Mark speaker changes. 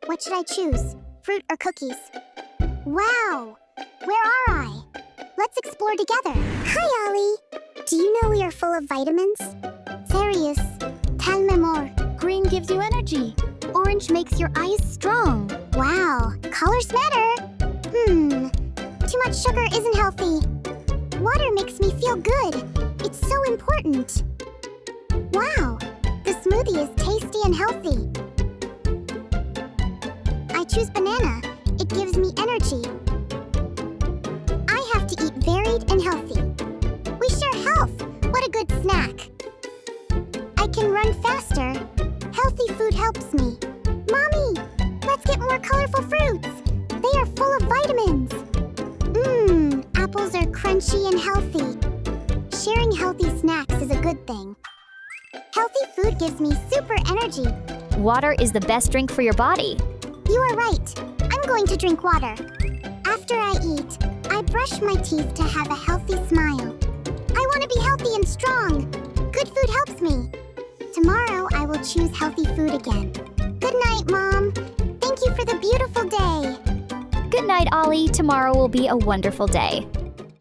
Speaker 1: What should I choose? Fruit or cookies? Wow! Where are I? Let's explore together. Hi, Ollie! Do you know we are full of vitamins? Serious. Tell me more.
Speaker 2: Green gives you energy. Orange makes your eyes strong.
Speaker 1: Wow, colors matter. Too much sugar isn't healthy. Water makes me feel good. It's so important. Wow, the smoothie is tasty and healthy. I choose banana. It gives me energy. I have to eat varied and healthy. We share health. What a good snack. I can run faster. Healthy food helps me. Mommy, let's get more colorful fruits. They are full of vitamins. Apples are crunchy and healthy. Sharing healthy snacks is a good thing. Healthy food gives me super energy.
Speaker 2: Water is the best drink for your body.
Speaker 1: You are right. I'm going to drink water. After I eat, I brush my teeth to have a healthy smile. I want to be healthy and strong. Good food helps me. Tomorrow, I will choose healthy food again. Good night, Mom. Thank you for the beautiful day.
Speaker 2: Good night, Ollie. Tomorrow will be a wonderful day.